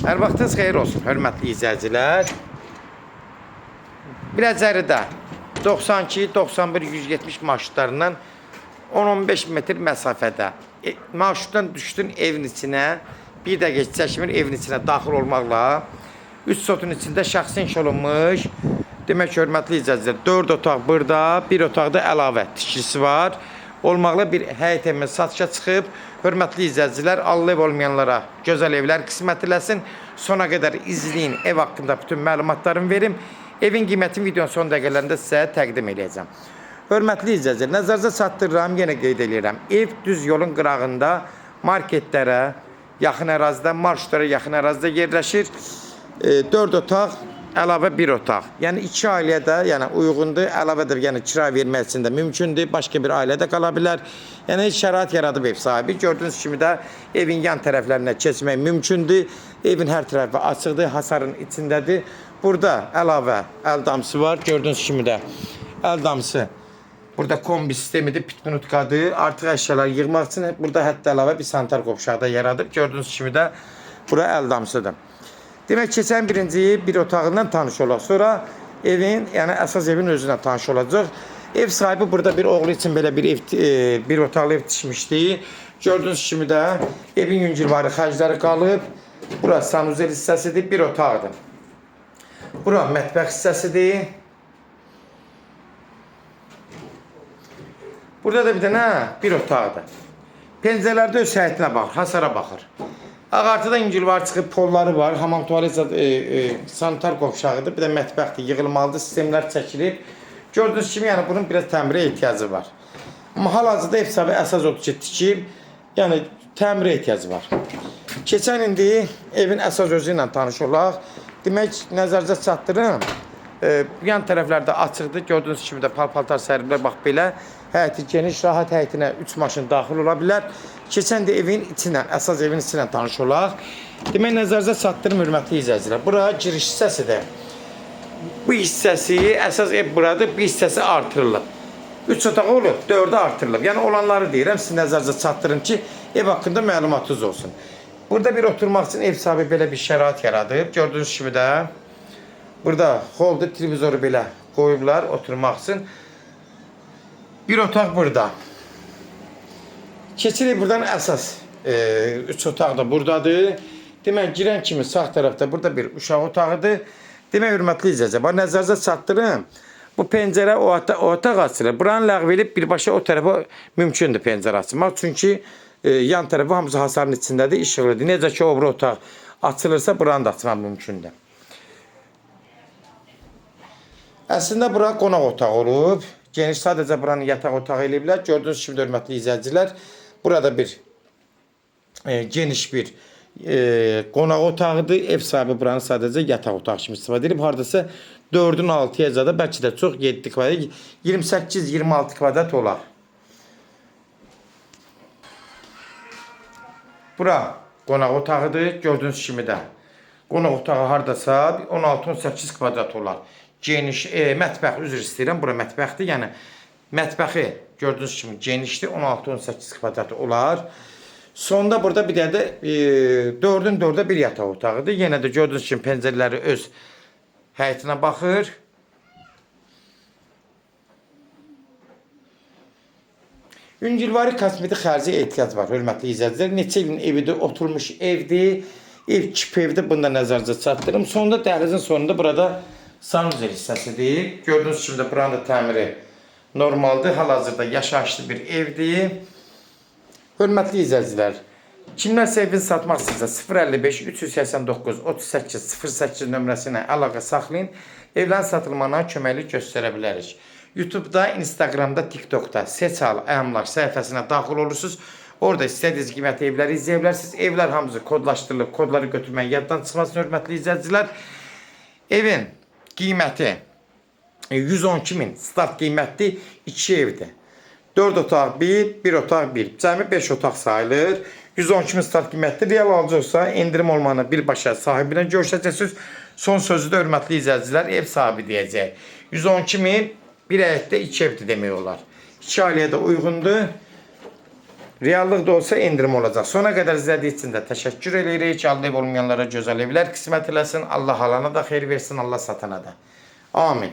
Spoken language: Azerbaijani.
Hər vaxtınız xeyir olsun, hörmətli izləyicilər. Biləcəridə 92, 91, 170 marşrutlarından 10-15 metr məsafədə marşrutdan düşdün evin içinə, bir də geç çəkmir evin içinə daxil olmaqla 3 sotun içində şəxsi inşa olunmuş. Demək ki, hörmətli izləyicilər, 4 otaq burada, bir otaqda əlavə tikilisi var. Olmaqla bir həyət evimiz satışa çıxıb. Hörmətli izləyicilər, Allah ev olmayanlara gözəl evlər qismət eləsin. Sona qədər izləyin, ev haqqında bütün məlumatlarımı verim. Evin qiymətini videonun son dəqiqələrində sizə təqdim edəcəm. Hörmətli izləyicilər, nəzərinizə çatdırıram, yenə qeyd edirəm. Ev düz yolun qırağında, marketlərə yaxın ərazidə, marşrutlara yaxın ərazidə yerləşir. 4 otaq, əlavə bir otaq. Yəni 2 ailəyə də uyğundur. Əlavə də kira vermək üçün də mümkündür. Başqa bir ailədə qala bilər. Yəni şərait yaradıb ev sahibi. Gördüyünüz kimi də evin yan tərəflərinə keçmək mümkündür. Evin hər tərəfi açıqdır, hasarın içindədir. Burada əlavə əl damcısı var. Gördüyünüz kimi də əl damcısı. Burada kombi sistemidir, pitminutkadır. Artıq əşyaları yığmaq üçün burada hətta əlavə bir sanitar qovşağı da yaradıb. Gördüyünüz kimi də bura əl damcısıdır. Demək, keçən birinci bir otağından tanış olaq. Sonra evin, yəni əsas evin özündən tanış olacaq. Ev sahibi burada bir oğlu üçün belə bir otaqlı ev tikmişdi. Gördüyünüz kimi də evin yüngülvari xərcləri qalıb. Bura sanuzel hissəsidir, bir otaqdır. Bura mətbəx hissəsidir. Burada da bir dənə bir otaqdır. Pəncərələrdə öz həyətinə baxır, hasara baxır. Ağartıda yüngülvari çıxıb, polları var, hamam tualet sanitar qovşağıdır, bir də mətbəxdir, yığılmalıdır, sistemlər çəkilib. Gördüyünüz kimi, yəni bunun biraz təmirə ehtiyacı var. Amma hal-hazırda ev sahibi əsas odur ki, tikib, yəni təmirə ehtiyacı var. Keçən indi evin əsas özü ilə tanış olaq. Demək, nəzərinizə çatdırım. Yan tərəflərdə açıqdır, gördüyünüz kimi də paltar səriblər, bax belə. Həyəti geniş, rahat həyətinə 3 maşın daxil ola bilər. Keçən də evin içinə, əsas evin içinə tanış olaq. Demək, nəzərinizə çatdırım, hörmətli izləyicilər. Bura giriş hissəsidir. Bu hissəsi, əsas ev buradır, bir hissəsi artırılıb. 3 otaq olub, 4-ə artırılıb. Yəni olanları deyirəm, siz nəzərinizə çatdırın ki, ev haqqında məlumatınız olsun. Burada bir oturmaq üçün ev sahibi belə bir şərait yaradıb. Gördüyünüz kimi də burada holdu, televizoru belə qoyublar oturmaq üçün. Bir otaq burada. Keçirik buradan əsas 3 otaq da buradadır. Demək, girən kimi sağ tərəfdə burada bir uşaq otağıdır. Demək, hörmətli izləyicilər, nəzərinizə çatdırım. Bu pəncərə o otaq açılır. Buranı ləğv edib birbaşa o tərəfə mümkündür pəncərə açmaq. Çünki yan tərəfi hamısı hasarın içindədir, işıqlıdır. Necə ki, o otaq açılırsa, buranı da açmaq mümkündür. Əslində, bura qonaq otağı olub. Geniş, sadəcə buranı yataq otağı eləyiblər. Gördüyünüz kimi, hörmətli izləyicilər, burada bir geniş bir qonaq otağıdır. Ev sahibi buranı sadəcə yataq otağı kimi istifadə edib. Haradasa 4-ün 6-ya da bəlkə də çox 7 kvadrat, 28-26 kvadrat olar. Bura qonaq otağıdır. Gördüyünüz kimi də qonaq otağı haradasa 16-18 kvadrat olar. Geniş, mətbəx, üzr istəyirəm, bura mətbəxdir. Yəni, mətbəxi gördüyünüz kimi genişdir, 16-18 kvadrat olar. Sonda burada bir də 4-ün 4-də bir yataq otağıdır. Yenə də gördüyünüz kimi pəncərələri öz həyətinə baxır. Yüngülvari kosmetik xərci ehtiyac var, hörmətli izləyicilər. Neçə ilin evidir, oturmuş evdir. Ev kip evdir, bunda nəzərinizə çatdırım. Sonunda dəhlizin sonunda burada sanuzel hissəsidir. Gördüyünüz kimi də buranın da təmiri normaldır. Hal-hazırda yaşayışlı bir evdir. Hörmətli izləyicilər, kimlərsə evini satmaq istəyirsə 055 389 38 08 nömrəsi ilə əlaqə saxlayın. Evlərin satılmağına köməklik göstərə bilərik. YouTube'da, Instagram'da, TikTok'da Seç Al Əmlak səhifəsinə daxil olursunuz. Orada istədiyiniz qiymətli evləri izləyə bilərsiniz. Evlər hamısı kodlaşdırılıb, kodları götürməyin yaddan çıxmasın, hörmətli izləyicilər. Evin qiyməti 112.000 start qiymətli 2 evdir. 4 otaq 1 otaq 1. Cəmi 5 otaq sayılır. 112.000 start qiymətli. Real alacaqsa endirim olmağına birbaşa sahibinə görüşəcəksiniz. Son sözü də hörmətli izləyicilər ev sahibi deyəcək. 112.000 bir həyətdə 2 evdir demək olar. 2 ailəyə də uyğundur. Reallıq da olsa endirim olacaq. Sona qədər izlədiyi üçün də təşəkkür edirik. Aldı ev olmayanlara gözəl evlər qismət eləsin. Allah alana da xeyir versin, Allah satana da. Amin.